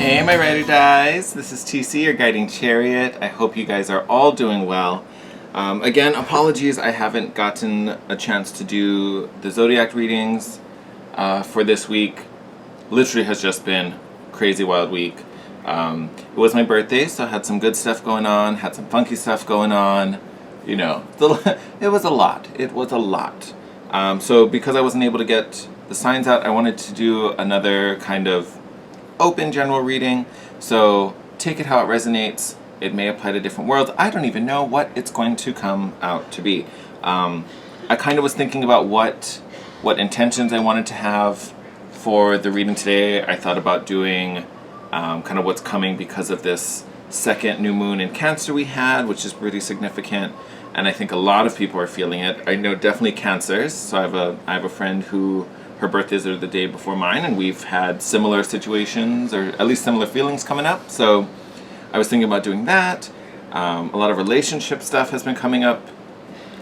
Hey my rider dies, this is TC, your guiding chariot. I hope you guys are all doing well. Again, apologies I haven't gotten a chance to do the zodiac readings for this week. Literally has just been crazy wild week. It was my birthday, so I had some good stuff going on, had some funky stuff going on. You know, it was a lot. It was a lot. So because I wasn't able to get the signs out, I wanted to do another kind of open general reading, so take it how it resonates. It may apply to different worlds. I don't even know what it's going to come out to be. I kind of was thinking about what intentions I wanted to have for the reading today. I thought about doing kind of what's coming because of this second new moon in Cancer we had, which is pretty significant, and I think a lot of people are feeling it. I know definitely Cancers, so I have a friend who her birthdays are the day before mine, and we've had similar situations, or at least similar feelings coming up, so I was thinking about doing that. A lot of relationship stuff has been coming up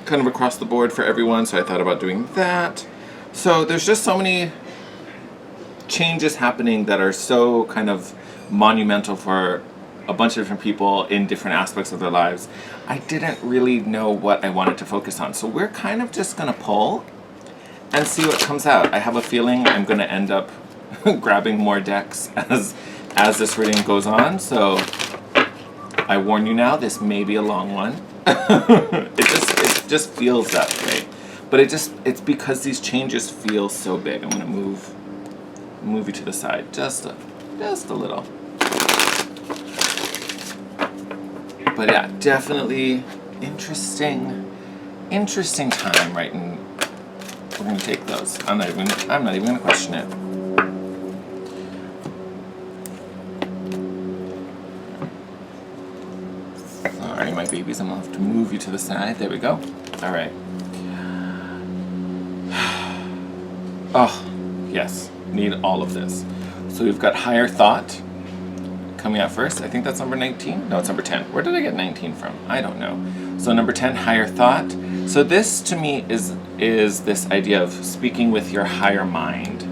kind of across the board for everyone, so I thought about doing that. So there's just so many changes happening that are so kind of monumental for a bunch of different people in different aspects of their lives. I didn't really know what I wanted to focus on, so we're kind of just going to pull and see what comes out. I have a feeling I'm going to end up grabbing more decks as this reading goes on, so I warn you now, this may be a long one. it just feels that way. But it's because these changes feel so big. I'm going to move you to the side just a little. But yeah, definitely interesting time right in. We're going to take those. I'm not even going to question it. Sorry, my babies. I'm going to have to move you to the side. There we go. All right. Oh, yes. Need all of this. So we've got Higher Thought coming out first. I think that's number 19. No, it's number 10. Where did I get 19 from? I don't know. So number 10, Higher Thought. So this to me is this idea of speaking with your higher mind.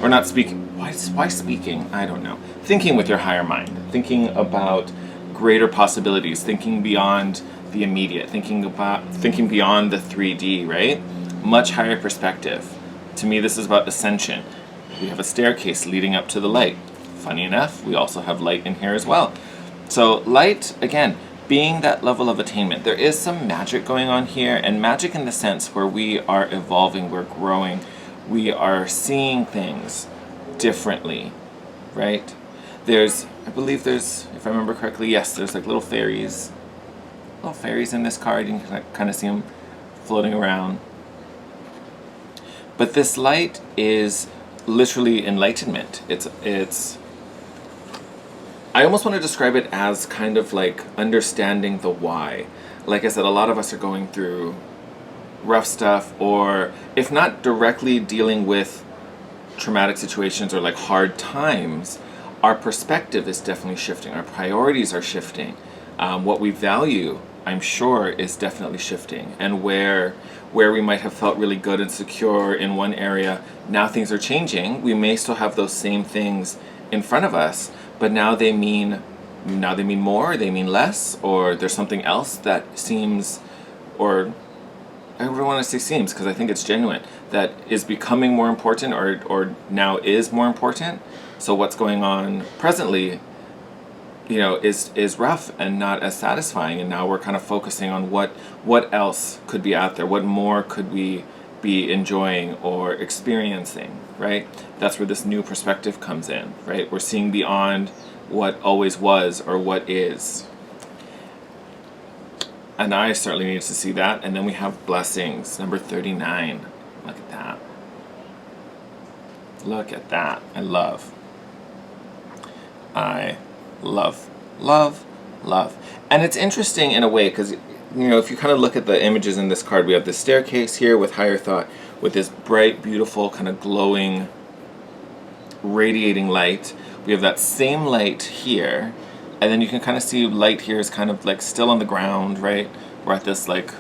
Or not speaking. Why speaking? I don't know. Thinking with your higher mind. Thinking about greater possibilities. Thinking beyond the immediate. Thinking beyond the 3D, right? Much higher perspective. To me, this is about ascension. We have a staircase leading up to the light. Funny enough, we also have light in here as well. So light, again, being that level of attainment. There is some magic going on here, and magic in the sense where we are evolving, we're growing, we are seeing things differently, right? I believe there's, if I remember correctly, yes, there's like little fairies in this card. You can kind of see them floating around. But this light is literally enlightenment. It's I almost want to describe it as kind of like understanding the why. Like I said, a lot of us are going through rough stuff, or if not directly dealing with traumatic situations or like hard times, our perspective is definitely shifting. Our priorities are shifting. What we value, I'm sure, is definitely shifting. And where we might have felt really good and secure in one area, now things are changing. We may still have those same things in front of us, but now they mean more, they mean less, or there's something else that seems, or I don't want to say seems because I think it's genuine, that is becoming more important, or now is more important. So what's going on presently, you know, is rough and not as satisfying, and now we're kind of focusing on what else could be out there, what more could we be enjoying or experiencing, right? That's where this new perspective comes in, right? We're seeing beyond what always was or what is. And I certainly need to see that. And then we have Blessings, number 39. Look at that. Look at that. I love, love. And it's interesting in a way because, you know, if you kind of look at the images in this card, we have this staircase here with Higher Thought, with this bright, beautiful, kind of glowing, radiating light. We have that same light here, and then you can kind of see light here is kind of like still on the ground, right? We're at this like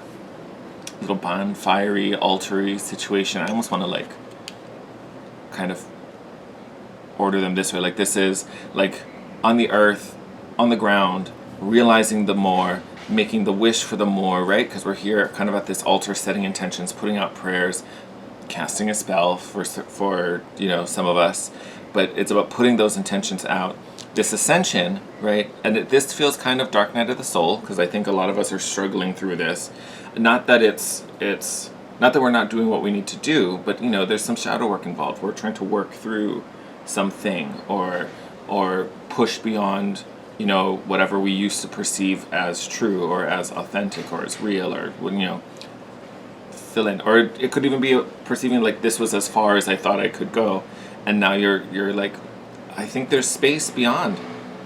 little bonfire-y, altar-y situation. I almost want to like kind of order them this way. Like this is like on the earth, on the ground, realizing the more, making the wish for the more, right? Because we're here kind of at this altar, setting intentions, putting out prayers, casting a spell for you know, some of us, but it's about putting those intentions out. This ascension, right? And this feels kind of dark night of the soul, because I think a lot of us are struggling through this. Not that it's not that we're not doing what we need to do, but you know, there's some shadow work involved. We're trying to work through something or push beyond, you know, whatever we used to perceive as true or as authentic or as real, or, you know, fill in. Or it could even be perceiving like this was as far as I thought I could go, and now you're like, I think there's space beyond.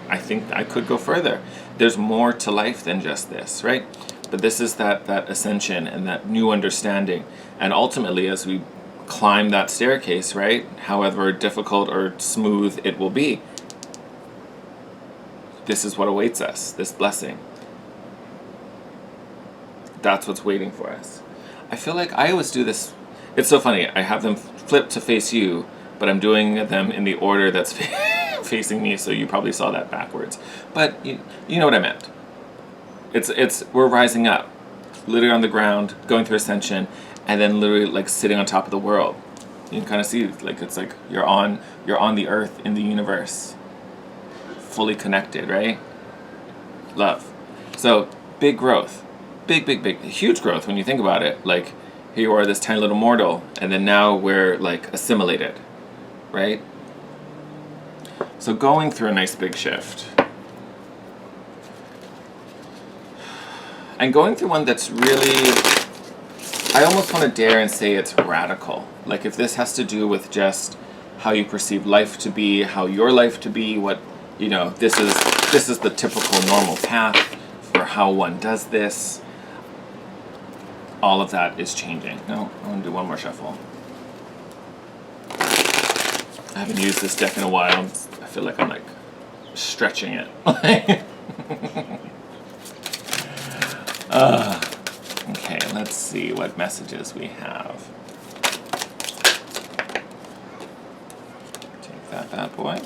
I think I could go further. There's more to life than just this, right? But this is that ascension and that new understanding. And ultimately, as we climb that staircase, right, however difficult or smooth it will be, this is what awaits us, this blessing. That's what's waiting for us. I feel like I always do this. It's so funny. I have them flip to face you, but I'm doing them in the order that's facing me, so you probably saw that backwards. But you know what I meant. We're rising up, literally on the ground, going through ascension, and then literally like sitting on top of the world. You can kind of see, like, it's like you're on the earth in the universe, fully connected, right? Love. So big growth, big, huge growth when you think about it. Like, here you are, this tiny little mortal, and then now we're like assimilated, right? So going through a nice big shift. And going through one that's really, I almost want to dare and say it's radical. Like, if this has to do with just how you perceive life to be, how your life to be, what, you know, this is the typical normal path for how one does this. All of that is changing. No, I'm going to do one more shuffle. I haven't used this deck in a while. I feel like I'm like stretching it. Okay, let's see what messages we have. Take that bad boy.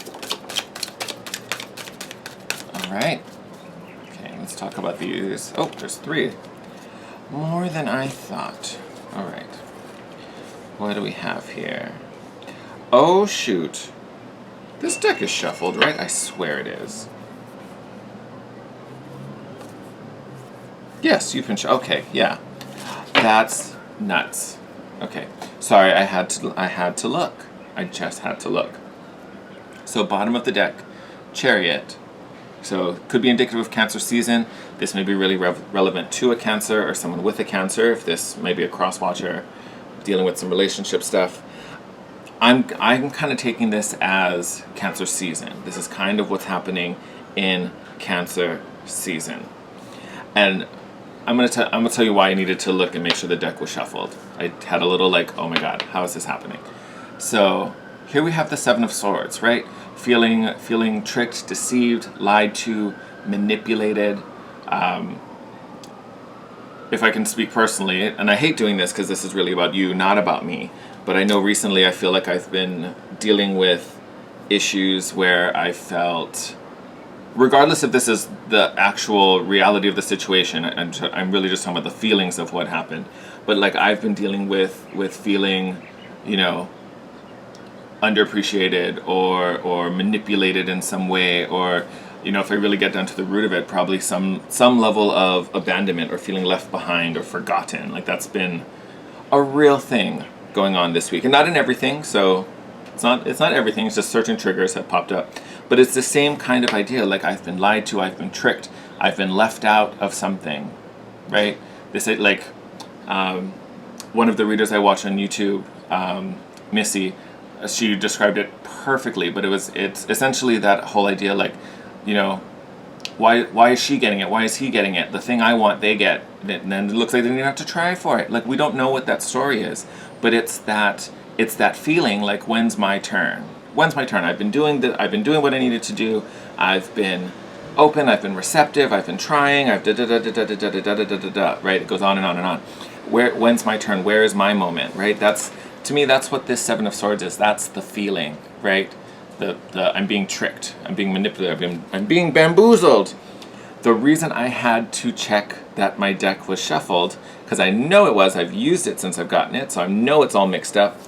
Alright. Okay, let's talk about these. Oh, there's 3. More than I thought. Alright. What do we have here? Oh, shoot. This deck is shuffled, right? I swear it is. Yes, you've been okay, yeah. That's nuts. Okay. Sorry, I had to look. I just had to look. So bottom of the deck, Chariot. So could be indicative of Cancer season. This may be really relevant to a Cancer or someone with a Cancer, if this may be a cross-watcher dealing with some relationship stuff. I'm kind of taking this as Cancer season. This is kind of what's happening in Cancer season. And I'm gonna tell you why I needed to look and make sure the deck was shuffled. I had a little like, oh my god, how is this happening? So here we have the 7 of Swords, right? Feeling tricked, deceived, lied to, manipulated. If I can speak personally, and I hate doing this because this is really about you, not about me, but I know recently I feel like I've been dealing with issues where I felt, regardless if this is the actual reality of the situation, I'm really just talking about the feelings of what happened, but like I've been dealing with feeling, you know, underappreciated or manipulated in some way, or, you know, if I really get down to the root of it, probably some level of abandonment or feeling left behind or forgotten. Like, that's been a real thing going on this week, and not in everything, so it's not everything, it's just certain triggers have popped up. But it's the same kind of idea, like I've been lied to, I've been tricked, I've been left out of something, right? This is like, one of the readers I watch on YouTube, Missy, she described it perfectly, but it's essentially that whole idea, like, you know, why is she getting it? Why is he getting it? The thing I want, they get. And then it looks like they didn't have to try for it. Like, we don't know what that story is, but it's that feeling like, when's my turn? When's my turn? I've been doing what I needed to do. I've been open. I've been receptive. I've been trying. I've right? It goes on and on and on. When's my turn? Where is my moment? Right? To me, that's what this 7 of Swords is. That's the feeling, right? I'm being tricked, I'm being manipulated, I'm being bamboozled. The reason I had to check that my deck was shuffled, because I know it was, I've used it since I've gotten it, so I know it's all mixed up,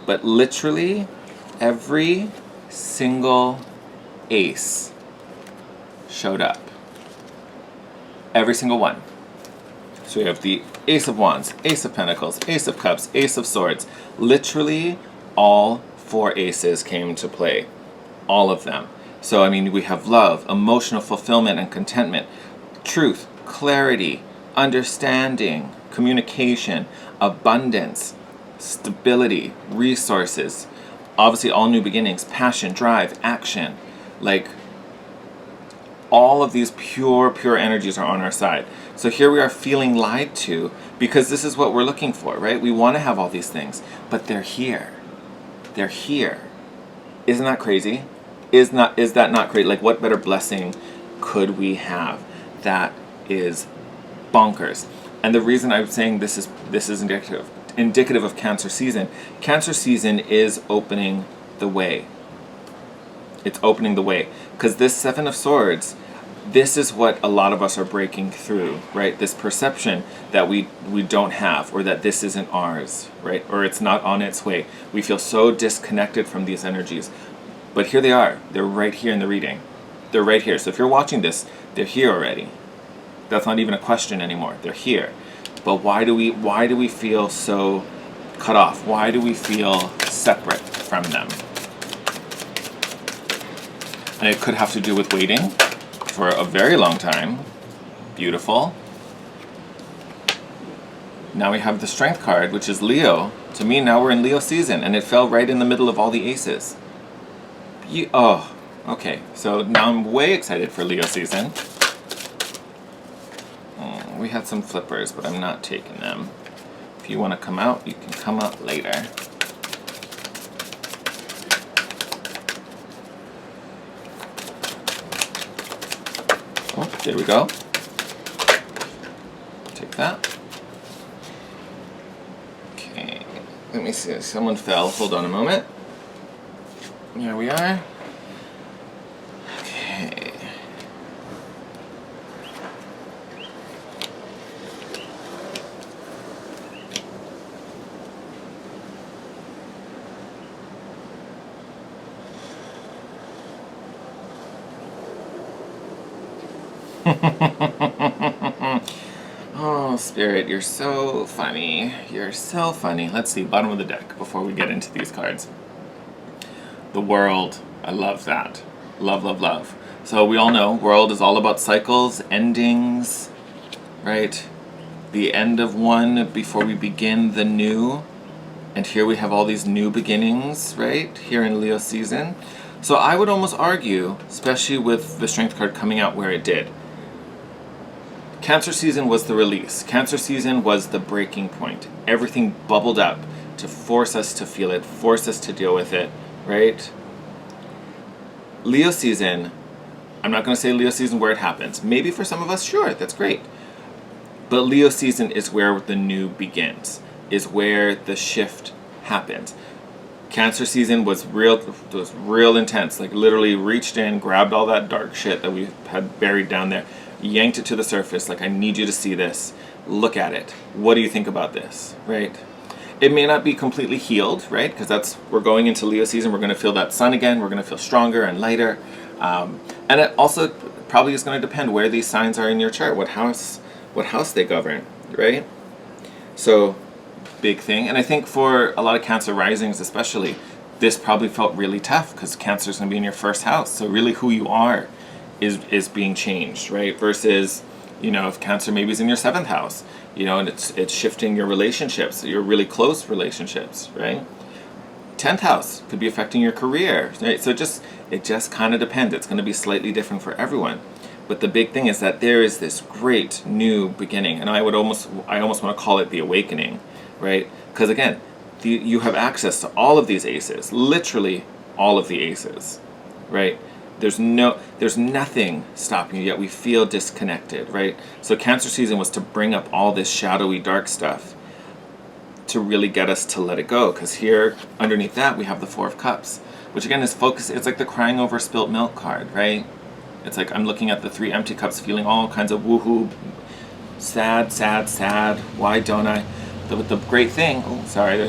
but literally every single ace showed up. Every single one. So we have the Ace of Wands, Ace of Pentacles, Ace of Cups, Ace of Swords. Literally all 4 aces came to play. All of them. So, I mean, we have love, emotional fulfillment and contentment, truth, clarity, understanding, communication, abundance, stability, resources, obviously all new beginnings, passion, drive, action. Like, all of these pure energies are on our side. So here we are feeling lied to because this is what we're looking for, right? We want to have all these things, but they're here. They're here. Isn't that crazy? Is that not great? Like, what better blessing could we have? That is bonkers. And the reason I'm saying this is indicative of Cancer season. Cancer season is opening the way. It's opening the way. Because this 7 of Swords, this is what a lot of us are breaking through, right? This perception that we don't have, or that this isn't ours, right? Or it's not on its way. We feel so disconnected from these energies. But here they are. They're right here in the reading. They're right here. So if you're watching this, they're here already. That's not even a question anymore. They're here. But why do we feel so cut off? Why do we feel separate from them? And it could have to do with waiting for a very long time. Beautiful. Now we have the Strength card, which is Leo. To me, now we're in Leo season, and it fell right in the middle of all the aces. Oh, okay. So now I'm way excited for Leo season. We had some flippers, but I'm not taking them. If you want to come out, you can come out later. Oh, there we go. Take that. Okay, let me see. Someone fell. Hold on a moment. Here we are. Okay. Oh, Spirit, you're so funny. You're so funny. Let's see, bottom of the deck before we get into these cards. The World. I love that. Love, love, love. So we all know World is all about cycles, endings, right? The end of one before we begin the new. And here we have all these new beginnings, right? Here in Leo season. So I would almost argue, especially with the Strength card coming out where it did, Cancer season was the release. Cancer season was the breaking point. Everything bubbled up to force us to feel it, force us to deal with it, right? Leo season, I'm not going to say Leo season where it happens. Maybe for some of us, sure, that's great. But Leo season is where the new begins, is where the shift happens. Cancer season was real intense. Like, literally reached in, grabbed all that dark shit that we had buried down there, yanked it to the surface. Like, I need you to see this. Look at it. What do you think about this, right? It may not be completely healed, right? Because we're going into Leo season. We're going to feel that sun again. We're going to feel stronger and lighter. And it also probably is going to depend where these signs are in your chart, what house they govern, right? So, big thing. And I think for a lot of Cancer risings especially, this probably felt really tough because Cancer is going to be in your first house. So really who you are is being changed, right? Versus, if Cancer maybe is in your 7th house, and it's shifting your relationships, your really close relationships, right? 10th house could be affecting your career, right? So it just kind of depends. It's going to be slightly different for everyone. But the big thing is that there is this great new beginning, and I almost want to call it the awakening, right? Because again, you have access to all of these aces, literally all of the aces, right? There's nothing stopping you, yet we feel disconnected, right? So Cancer season was to bring up all this shadowy, dark stuff to really get us to let it go. Because here, underneath that, we have the 4 of Cups. which again is focus. It's like the crying over spilt milk card, right? It's like I'm looking at the 3 empty cups, feeling all kinds of woohoo, sad, sad, sad. Why don't I? The great thing. Oh, sorry.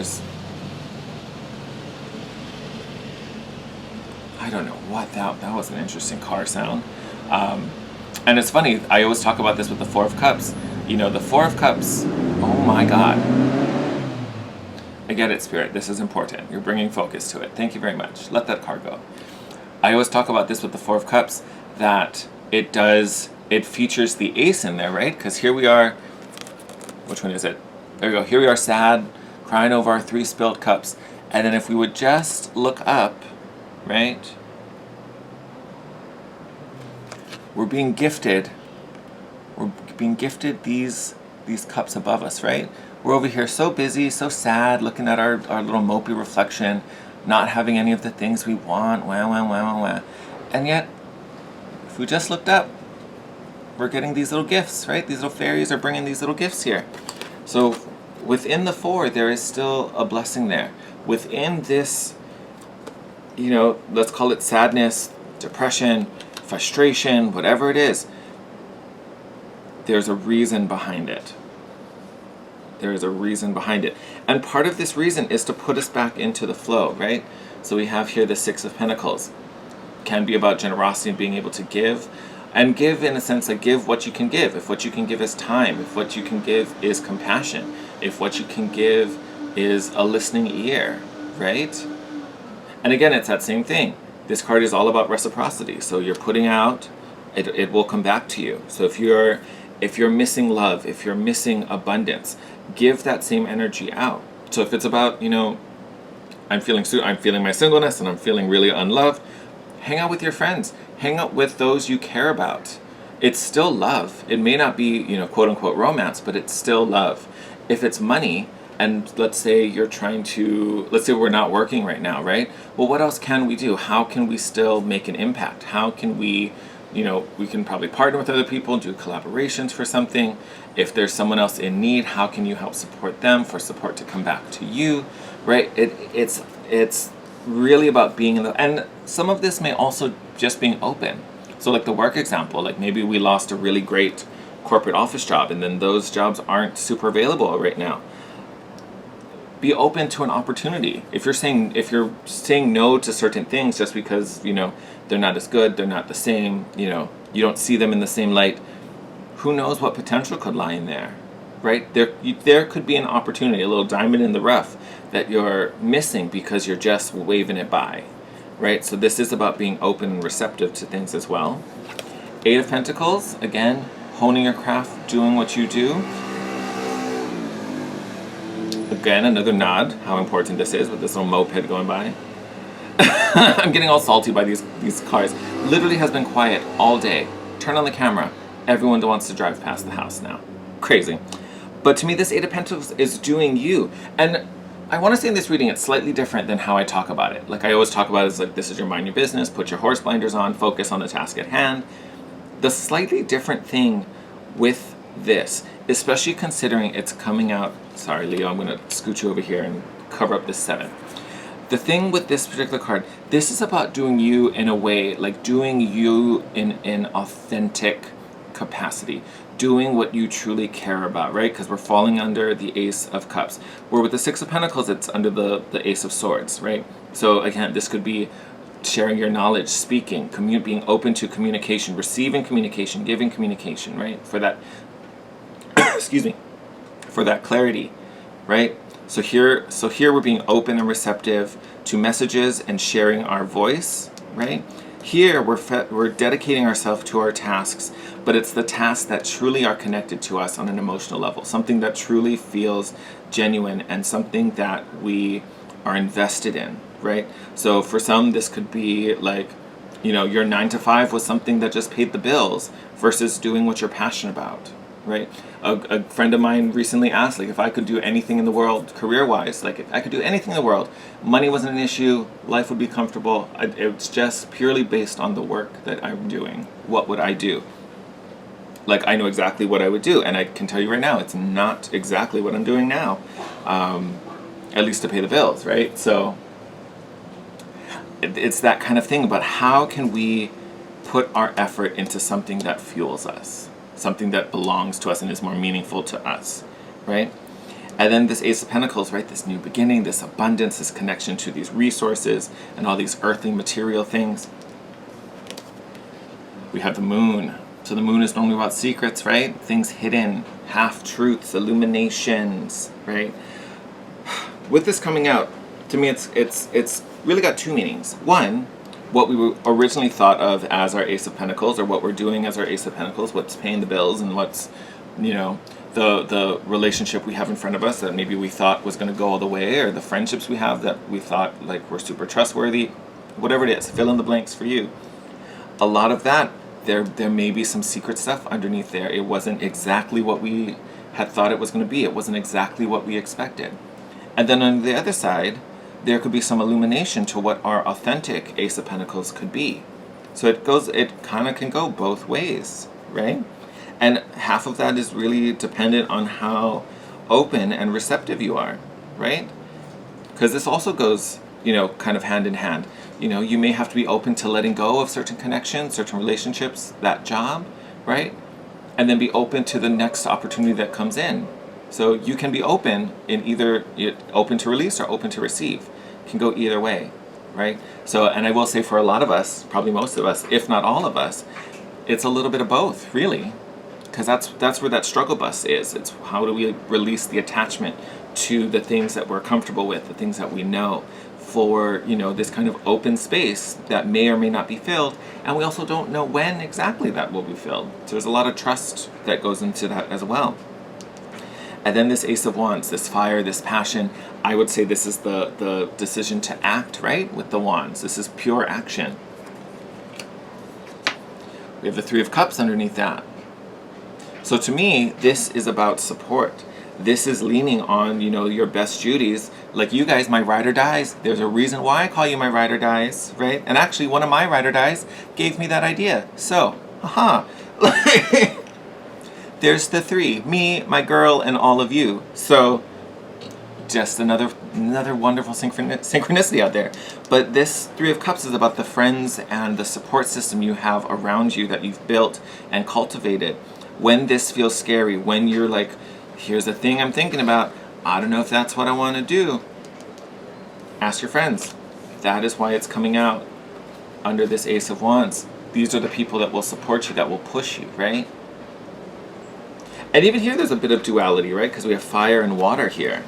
I don't know what that was an interesting car sound. And it's funny. I always talk about this with the 4 of Cups. You know, the 4 of Cups. Oh my God. I get it, Spirit. This is important. You're bringing focus to it. Thank you very much. Let that card go. I always talk about this with the 4 of Cups, that it features the ace in there, right? Because here we are, which one is it? There we go. Here we are sad, crying over our 3 spilled cups. And then if we would just look up, right? We're being gifted these cups above us, right? We're over here so busy, so sad, looking at our little mopey reflection, not having any of the things we want, wah. And yet, if we just looked up, we're getting these little gifts, right? These little fairies are bringing these little gifts here. So within the 4, there is still a blessing there. Within this, you know, let's call it sadness, depression, frustration, whatever it is, there's a reason behind it. There is a reason behind it. And part of this reason is to put us back into the flow, right? So we have here the 6 of Pentacles. Can be about generosity and being able to give. And give in a sense, like give what you can give. If what you can give is time, if what you can give is compassion, if what you can give is a listening ear, right? And again, it's that same thing. This card is all about reciprocity. So you're putting out, it will come back to you. So if you're missing love, if you're missing abundance, give that same energy out. So if it's about, you know, I'm feeling my singleness and I'm feeling really unloved, hang out with your friends. Hang out with those you care about. It's still love. It may not be, you know, quote unquote romance, but it's still love. If it's money, and let's say let's say we're not working right now, right? Well, what else can we do? How can we still make an impact? How can we, you know, we can probably partner with other people, do collaborations for something. If there's someone else in need, how can you help support them for support to come back to you, right? It's really about being in the, and some of this may also just being open. So like the work example, like maybe we lost a really great corporate office job and then those jobs aren't super available right now. Be open to an opportunity. If you're saying no to certain things just because, you know, they're not as good, they're not the same, you know, you don't see them in the same light, who knows what potential could lie in there, right? There could be an opportunity, a little diamond in the rough that you're missing because you're just waving it by, right? So this is about being open and receptive to things as well. 8 of Pentacles, again, honing your craft, doing what you do. Again, another nod, how important this is with this little moped going by. I'm getting all salty by these cars. Literally has been quiet all day. Turn on the camera. Everyone wants to drive past the house now. Crazy. But to me, this 8 of Pentacles is doing you. And I want to say in this reading, it's slightly different than how I talk about it. Like I always talk about it as like, this is your mind your business, put your horse blinders on, focus on the task at hand. The slightly different thing with this, especially considering it's coming out, sorry Leo, I'm going to scoot you over here and cover up this 7. The thing with this particular card, this is about doing you in a way, like doing you in an authentic capacity, doing what you truly care about, right? Because we're falling under the Ace of Cups. Where with the 6 of Pentacles, it's under the Ace of Swords, right? So again, this could be sharing your knowledge, speaking, being open to communication, receiving communication, giving communication, right? For that, excuse me, for that clarity, right? So here we're being open and receptive to messages and sharing our voice, right? Here we're dedicating ourselves to our tasks, but it's the tasks that truly are connected to us on an emotional level, something that truly feels genuine and something that we are invested in, right? So for some, this could be like, you know, your 9 to 5 was something that just paid the bills versus doing what you're passionate about, right? A friend of mine recently asked, like, if I could do anything in the world, career-wise, like, if I could do anything in the world, money wasn't an issue, life would be comfortable, it's just purely based on the work that I'm doing. What would I do? Like, I know exactly what I would do, and I can tell you right now, it's not exactly what I'm doing now, at least to pay the bills, right? So, it's that kind of thing about how can we put our effort into something that fuels us, something that belongs to us and is more meaningful to us, right? And then this Ace of Pentacles, right? This new beginning, this abundance, this connection to these resources and all these earthly material things. We have the Moon. So the Moon is normally about secrets, right? Things hidden, half-truths, illuminations, right? With this coming out, to me it's really got two meanings. One, what we were originally thought of as our Ace of Pentacles, or what we're doing as our Ace of Pentacles, what's paying the bills and what's, the relationship we have in front of us that maybe we thought was going to go all the way, or the friendships we have that we thought like were super trustworthy, whatever it is, fill in the blanks for you. A lot of that, there may be some secret stuff underneath there. It wasn't exactly what we had thought it was going to be. It wasn't exactly what we expected. And then on the other side, there could be some illumination to what our authentic Ace of Pentacles could be. So it kind of can go both ways, right? And half of that is really dependent on how open and receptive you are, right? Because this also goes, kind of hand in hand. You may have to be open to letting go of certain connections, certain relationships, that job, right? And then be open to the next opportunity that comes in. So you can be open in either open to release or open to receive. It can go either way, right? So, and I will say for a lot of us, probably most of us, if not all of us, it's a little bit of both, really. Because that's where that struggle bus is. It's how do we release the attachment to the things that we're comfortable with, the things that we know, for this kind of open space that may or may not be filled, and we also don't know when exactly that will be filled. So there's a lot of trust that goes into that as well. And then this Ace of Wands, this fire, this passion, I would say this is the decision to act, right? With the Wands. This is pure action. We have the Three of Cups underneath that. So to me, this is about support. This is leaning on, your best Judies. Like you guys, my ride or dies. There's a reason why I call you my ride or dies, right? And actually, one of my ride or dies gave me that idea. So, there's the three. Me, my girl, and all of you. So, just another wonderful synchronicity out there. But this Three of Cups is about the friends and the support system you have around you that you've built and cultivated. When this feels scary, when you're like, here's the thing I'm thinking about, I don't know if that's what I want to do, ask your friends. That is why it's coming out under this Ace of Wands. These are the people that will support you, that will push you, right? And even here there's a bit of duality, right? Because we have fire and water here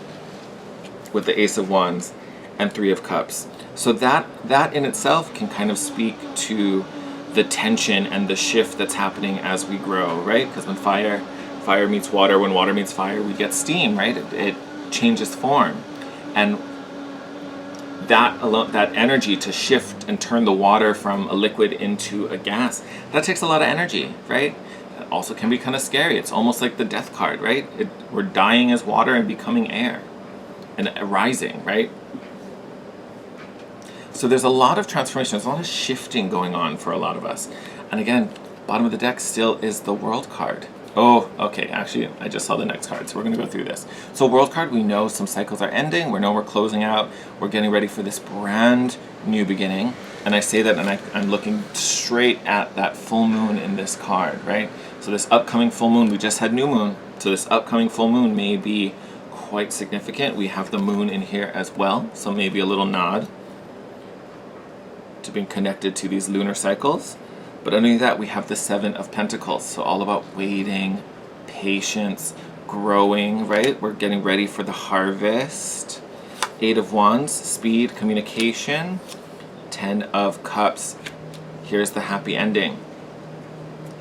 with the Ace of Wands and Three of Cups. So that in itself can kind of speak to the tension and the shift that's happening as we grow, right? Because when fire meets water, when water meets fire, we get steam, right? It changes form. And that energy to shift and turn the water from a liquid into a gas, that takes a lot of energy, right? It also can be kind of scary. It's almost like the death card, right? We're dying as water and becoming air and rising, right? So there's a lot of transformation, there's a lot of shifting going on for a lot of us. And again, bottom of the deck still is the World card. Oh, okay, actually, I just saw the next card, so we're going to go through this. So World card, we know some cycles are ending, we know we're closing out, we're getting ready for this brand new beginning. And I say that, and I'm looking straight at that full moon in this card, right? So this upcoming full moon, we just had new moon, so this upcoming full moon may be quite significant. We have the moon in here as well, so maybe a little nod to being connected to these lunar cycles. But underneath that, we have the Seven of Pentacles. So all about waiting, patience, growing, right? We're getting ready for the harvest. Eight of Wands, speed, communication. 10 of Cups. Here's the happy ending.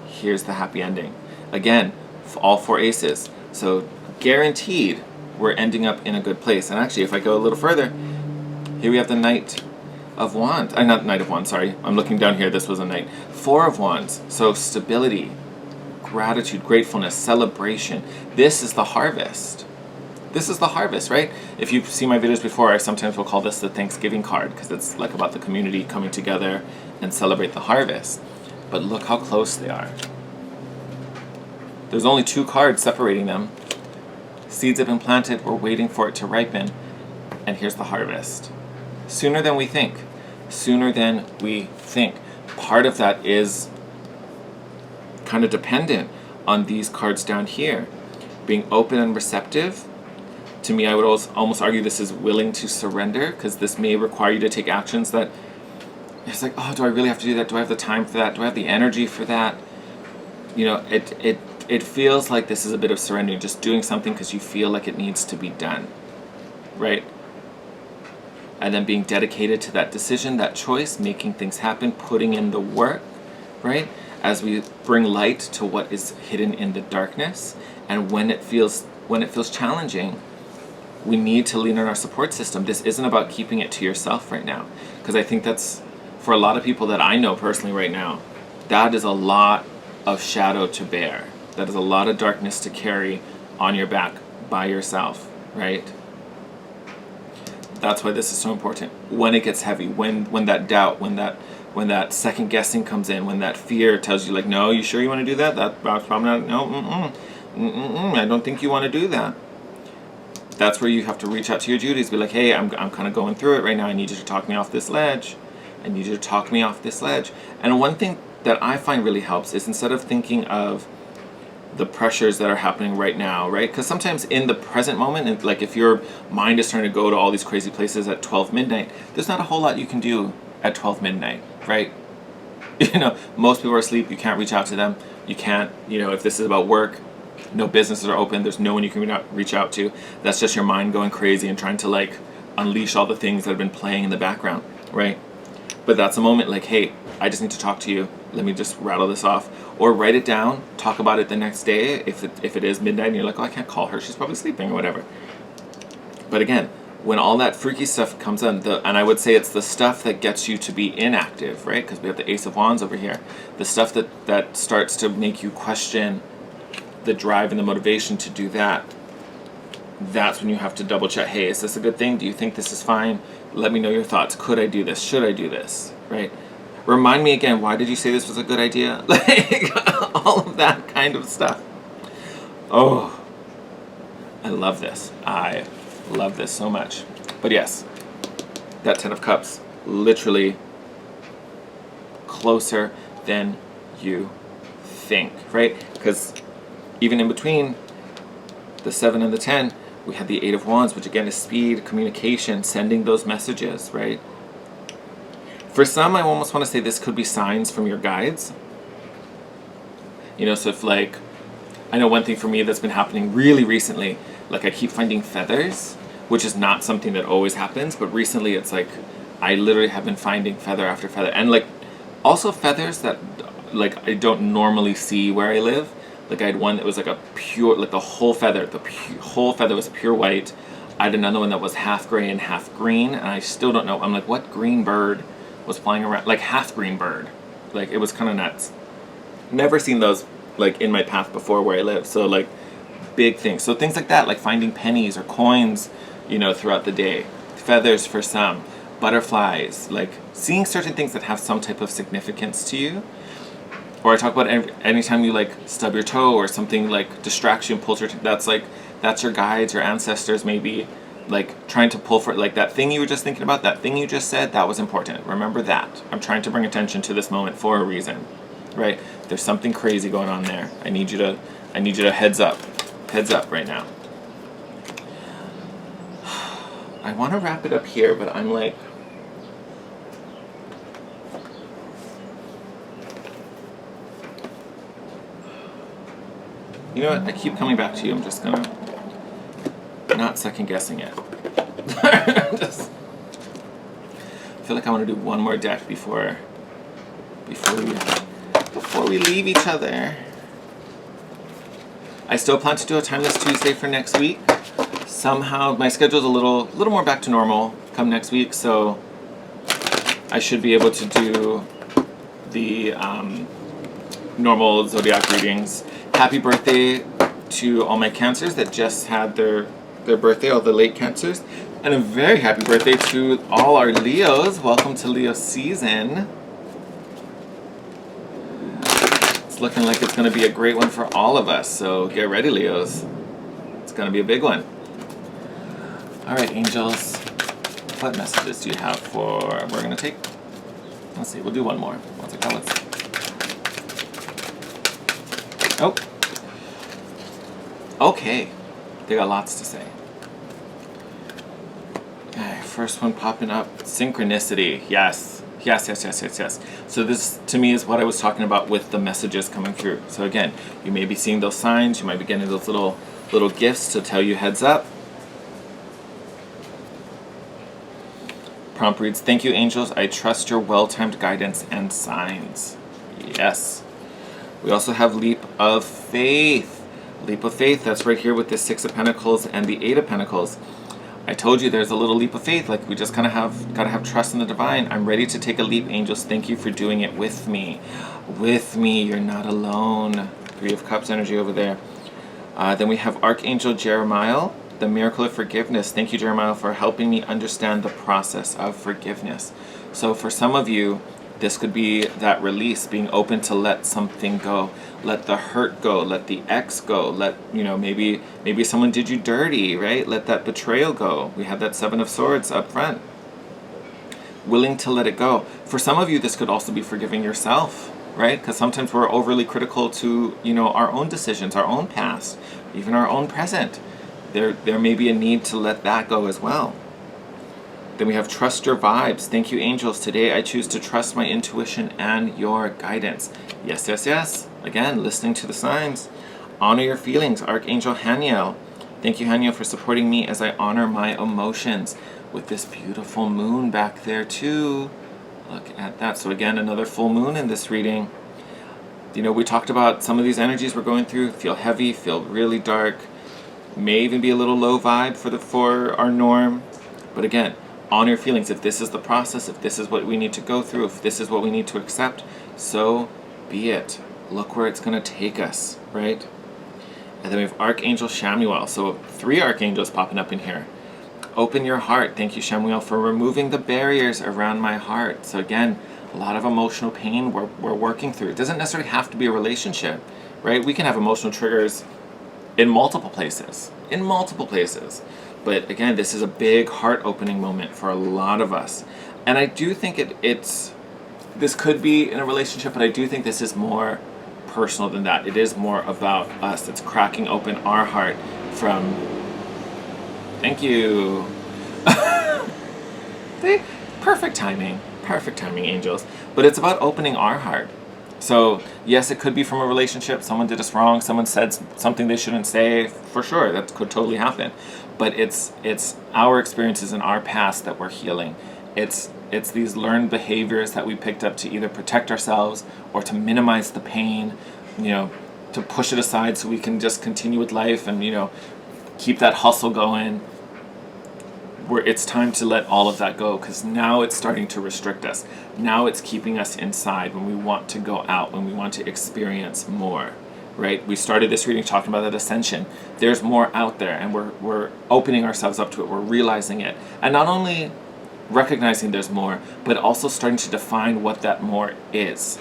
Here's the happy ending. Again, all four aces. So guaranteed, we're ending up in a good place. And actually, if I go a little further, here we have the Knight of Wands. Not Knight of Wands, sorry. I'm looking down here. This was a Knight. Four of Wands. So stability, gratitude, gratefulness, celebration. This is the harvest. This is the harvest, right? If you've seen my videos before, I sometimes will call this the Thanksgiving card because it's like about the community coming together and celebrate the harvest. But look how close they are. There's only two cards separating them. Seeds have been planted. We're waiting for it to ripen. And here's the harvest. Sooner than we think. sooner than we think. Part of that is kind of dependent on these cards down here. Being open and receptive. To me, I would almost argue this is willing to surrender, because this may require you to take actions that it's like, oh, do I really have to do that? Do I have the time for that? Do I have the energy for that? You know, it feels like this is a bit of surrendering, just doing something because you feel like it needs to be done, right? And then being dedicated to that decision, that choice, making things happen, putting in the work, right? As we bring light to what is hidden in the darkness. And when it feels challenging, we need to lean on our support system. This isn't about keeping it to yourself right now, because I think that's, for a lot of people that I know personally right now, that is a lot of shadow to bear. That is a lot of darkness to carry on your back by yourself, right? That's why this is so important. When it gets heavy, when that doubt, when that second guessing comes in, when that fear tells you like, no, you sure you want to do that? That's probably not, no, I don't think you want to do that. That's where you have to reach out to your Judies, be like, hey, I'm kind of going through it right now. I need you to talk me off this ledge. I need you to talk me off this ledge. And one thing that I find really helps is, instead of thinking of the pressures that are happening right now, right? Because sometimes in the present moment, and like if your mind is trying to go to all these crazy places at 12 midnight, there's not a whole lot you can do at 12 midnight, right? You know, most people are asleep. You can't reach out to them. You can't, you know, if this is about work, no businesses are open. There's no one you can reach out to. That's just your mind going crazy and trying to like unleash all the things that have been playing in the background, right? But that's a moment like, hey, I just need to talk to you. Let me just rattle this off. Or write it down, talk about it the next day if it is midnight and you're like, oh, I can't call her, she's probably sleeping or whatever. But again, when all that freaky stuff comes in, and I would say it's the stuff that gets you to be inactive, right? Because we have the Ace of Wands over here. The stuff that starts to make you question the drive and the motivation to do that. That's when you have to double check, hey, is this a good thing? Do you think this is fine? Let me know your thoughts. Could I do this? Should I do this? Right? Remind me again, why did you say this was a good idea? Like, all of that kind of stuff. Oh, I love this. I love this so much. But yes, that 10 of Cups, literally closer than you think, right? Because even in between the 7 and the 10, we have the 8 of Wands, which again is speed, communication, sending those messages, right? For some, I almost want to say this could be signs from your guides. You know, so if like, I know one thing for me that's been happening really recently, like I keep finding feathers, which is not something that always happens, but recently it's like, I literally have been finding feather after feather. And like, also feathers that like I don't normally see where I live. Like I had one that was like a pure, like the whole feather was pure white. I had another one that was half gray and half green, and I still don't know. I'm like, what green bird was flying around? Like half green bird. Like it was kind of nuts. Never seen those like in my path before where I live. So like big things. So things like that, like finding pennies or coins, you know, throughout the day. Feathers for some. Butterflies. Like seeing certain things that have some type of significance to you. Or I talk about anytime you like stub your toe or something like distracts you and pulls your, that's your guides, your ancestors maybe like trying to pull for like that thing you were just thinking about, that thing you just said, that was important. Remember that. I'm trying to bring attention to this moment for a reason, right? There's something crazy going on there. I need you to heads up right now. I want to wrap it up here, but I'm like, you know what? I keep coming back to you. I'm just gonna not second guessing it. I feel like I want to do one more deck before we leave each other. I still plan to do a Timeless Tuesday for next week. Somehow my schedule's a little more back to normal come next week, so I should be able to do the normal zodiac readings. Happy birthday to all my Cancers that just had their birthday, all the late Cancers. And a very happy birthday to all our Leos. Welcome to Leo season. It's looking like it's going to be a great one for all of us. So get ready, Leos. It's going to be a big one. All right, angels. What messages do you have for... We're going to take Let's see, we'll do one more. One second, let's see. Oh. Okay. They got lots to say. Okay, first one popping up. Synchronicity. Yes. Yes. So this, to me, is what I was talking about with the messages coming through. So again, you may be seeing those signs. You might be getting those little gifts to tell you heads up. Prompt reads, thank you, angels. I trust your well-timed guidance and signs. Yes. We also have leap of faith. Leap of faith, that's right here with the Six of Pentacles and the Eight of Pentacles. I told you there's a little leap of faith, like we just kind of gotta have trust in the divine. I'm ready to take a leap, angels. Thank you for doing it with me. With me, you're not alone. Three of Cups energy over there. Then we have Archangel Jeremiah, the miracle of forgiveness. Thank you, Jeremiah, for helping me understand the process of forgiveness. So for some of you, this could be that release, being open to let something go, let the hurt go, let the ex go, let, maybe someone did you dirty, right? Let that betrayal go. We have that Seven of Swords up front. Willing to let it go. For some of you, this could also be forgiving yourself, right? Because sometimes we're overly critical to, our own decisions, our own past, even our own present. There may be a need to let that go as well. Then we have trust your vibes. Thank you, angels. Today I choose to trust my intuition and your guidance. Yes. Again, listening to the signs. Honor your feelings. Archangel Haniel. Thank you, Haniel, for supporting me as I honor my emotions. With this beautiful moon back there too. Look at that. So again, another full moon in this reading. We talked about some of these energies we're going through. Feel heavy, feel really dark. May even be a little low vibe for our norm. But again, honor your feelings. If this is the process, if this is what we need to go through, if this is what we need to accept, so be it. Look where it's going to take us, right? And then we have Archangel Shammuwell. So 3 archangels popping up in here. Open your heart. Thank you, Shammuwell, for removing the barriers around my heart. So again, a lot of emotional pain we're working through. It doesn't necessarily have to be a relationship, right? We can have emotional triggers in multiple places. But again, this is a big heart-opening moment for a lot of us. And I do think this could be in a relationship, but I do think this is more personal than that. It is more about us. It's cracking open our heart from... Thank you. Perfect timing, angels. But it's about opening our heart. So, yes, it could be from a relationship. Someone did us wrong. Someone said something they shouldn't say. For sure, that could totally happen. But it's our experiences in our past that we're healing. It's these learned behaviors that we picked up to either protect ourselves or to minimize the pain, to push it aside so we can just continue with life and, keep that hustle going. It's time to let all of that go, because now it's starting to restrict us. Now it's keeping us inside when we want to go out, when we want to experience more, right? We started this reading talking about that ascension. There's more out there, and we're opening ourselves up to it. We're realizing it. And not only recognizing there's more, but also starting to define what that more is,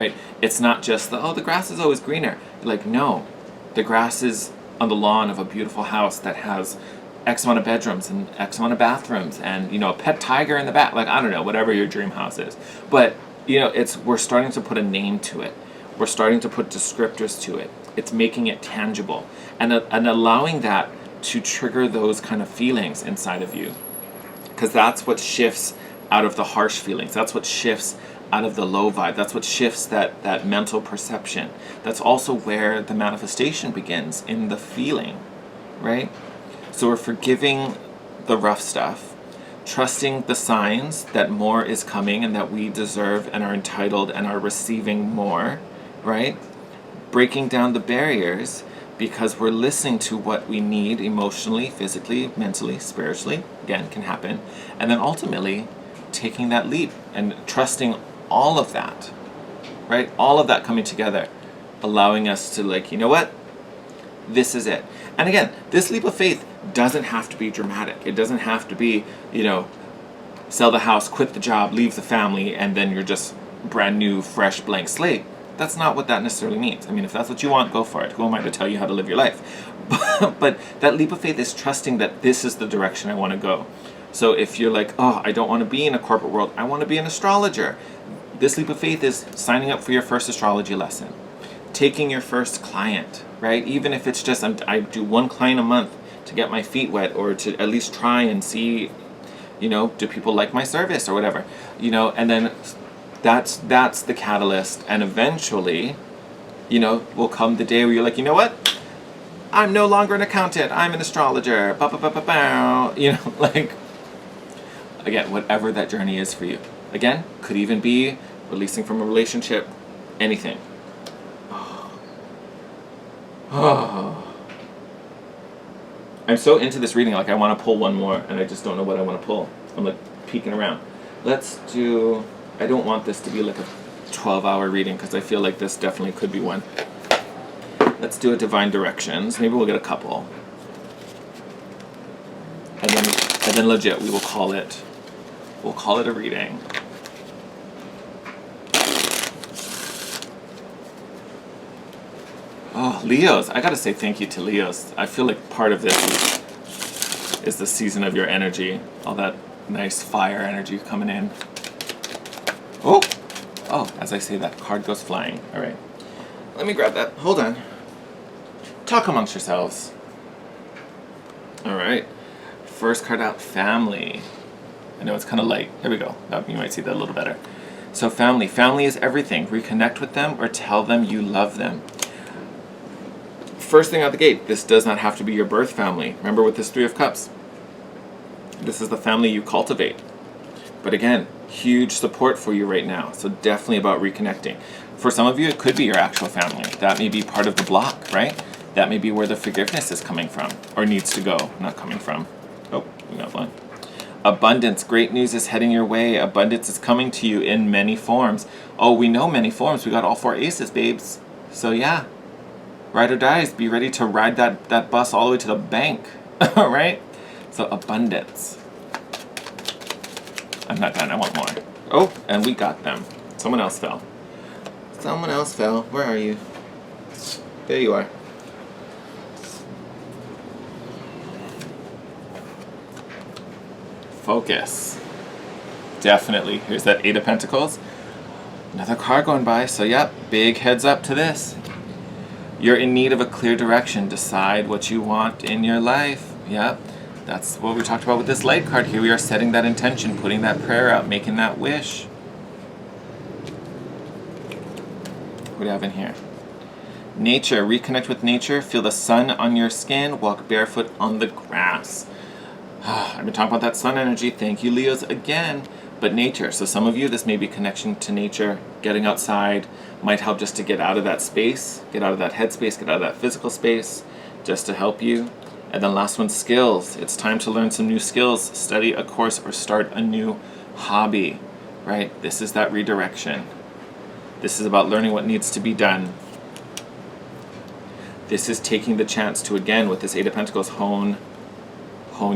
right? It's not just the grass is always greener. Like, no, the grass is on the lawn of a beautiful house that has X amount of bedrooms and X amount of bathrooms and, a pet tiger in the back. Like, I don't know, whatever your dream house is. But, we're starting to put a name to it. We're starting to put descriptors to it. It's making it tangible and allowing that to trigger those kind of feelings inside of you. Because that's what shifts out of the harsh feelings. That's what shifts out of the low vibe. That's what shifts that mental perception. That's also where the manifestation begins, in the feeling, right? So we're forgiving the rough stuff, trusting the signs that more is coming and that we deserve and are entitled and are receiving more, right? Breaking down the barriers because we're listening to what we need emotionally, physically, mentally, spiritually. Again, can happen. And then ultimately taking that leap and trusting all of that, right? All of that coming together, allowing us to what? This is it. And again, this leap of faith doesn't have to be dramatic. It doesn't have to be, sell the house, quit the job, leave the family, and then you're just brand new, fresh, blank slate. That's not what that necessarily means. I mean, if that's what you want, go for it. Who am I to tell you how to live your life? But that leap of faith is trusting that this is the direction I want to go. So if you're like, I don't want to be in a corporate world, I want to be an astrologer, This leap of faith is signing up for your first astrology lesson, taking your first client, right? Even if it's just I do one client a month to get my feet wet, or to at least try and see, do people like my service or whatever, and then that's the catalyst. And eventually, will come the day where you're like, you know what? I'm no longer an accountant. I'm an astrologer. Like, again, whatever that journey is for you. Again, could even be releasing from a relationship, anything. I'm so into this reading, like I want to pull one more, and I just don't know what I want to pull. I'm like peeking around. I don't want this to be like a 12-hour reading, because I feel like this definitely could be one. Let's do a Divine Directions. Maybe we'll get a couple. And then legit, we'll call it a reading. Oh, Leos. I gotta say thank you to Leos. I feel like part of this is the season of your energy. All that nice fire energy coming in. Oh, as I say that, card goes flying. All right. Let me grab that. Hold on. Talk amongst yourselves. All right. First card out, family. I know it's kind of light. There we go. You might see that a little better. So family. Family is everything. Reconnect with them or tell them you love them. First thing out the gate, this does not have to be your birth family. Remember with this Three of Cups, this is the family you cultivate. But again, huge support for you right now. So definitely about reconnecting. For some of you, it could be your actual family. That may be part of the block, right? That may be where the forgiveness is coming from, or needs to go, not coming from. Oh, we got one. Abundance, great news is heading your way. Abundance is coming to you in many forms. Oh, we know many forms. We got all 4 aces, babes. So yeah. Ride or dies, be ready to ride that bus all the way to the bank, right? So abundance. I'm not done, I want more. Oh, and we got them. Someone else fell. Someone else fell. Where are you? There you are. Focus. Definitely. Here's that 8 of Pentacles. Another car going by, so yep, big heads up to this. You're in need of a clear direction. Decide what you want in your life. Yep. That's what we talked about with this light card. Here we are setting that intention, putting that prayer out, making that wish. What do you have in here? Nature. Reconnect with nature. Feel the sun on your skin. Walk barefoot on the grass. I've been talking about that sun energy. Thank you, Leos, again. But nature. So some of you, this may be connection to nature. Getting outside might help just to get out of that space, get out of that headspace, get out of that physical space, just to help you. And then last one, skills. It's time to learn some new skills, study a course, or start a new hobby, right? This is that redirection. This is about learning what needs to be done. This is taking the chance to, again, with this 8 of Pentacles, hone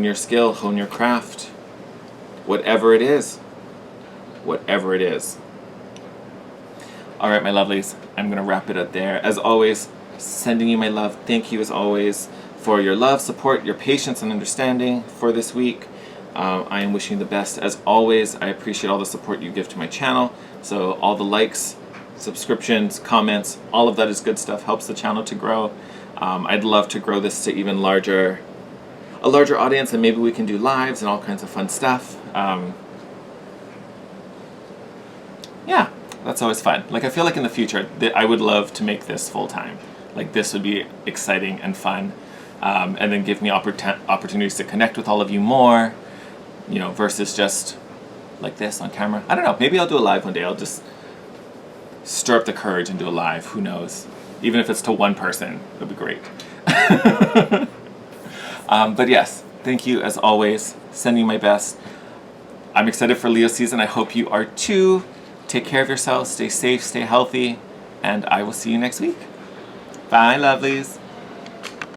your skill, hone your craft. Whatever it is. Whatever it is. All right, my lovelies, I'm going to wrap it up there. As always, sending you my love. Thank you, as always, for your love, support, your patience, and understanding for this week. I am wishing you the best. As always, I appreciate all the support you give to my channel. So all the likes, subscriptions, comments, all of that is good stuff. Helps the channel to grow. I'd love to grow this to even a larger audience, and maybe we can do lives and all kinds of fun stuff. Yeah, that's always fun. Like, I feel like in the future, I would love to make this full-time. Like, this would be exciting and fun. And then give me opportunities to connect with all of you more, versus just like this on camera. I don't know. Maybe I'll do a live one day. I'll just stir up the courage and do a live. Who knows? Even if it's to one person, it'll be great. But yes, thank you as always. Sending you my best. I'm excited for Leo season. I hope you are too. Take care of yourselves. Stay safe. Stay healthy. And I will see you next week. Bye, lovelies.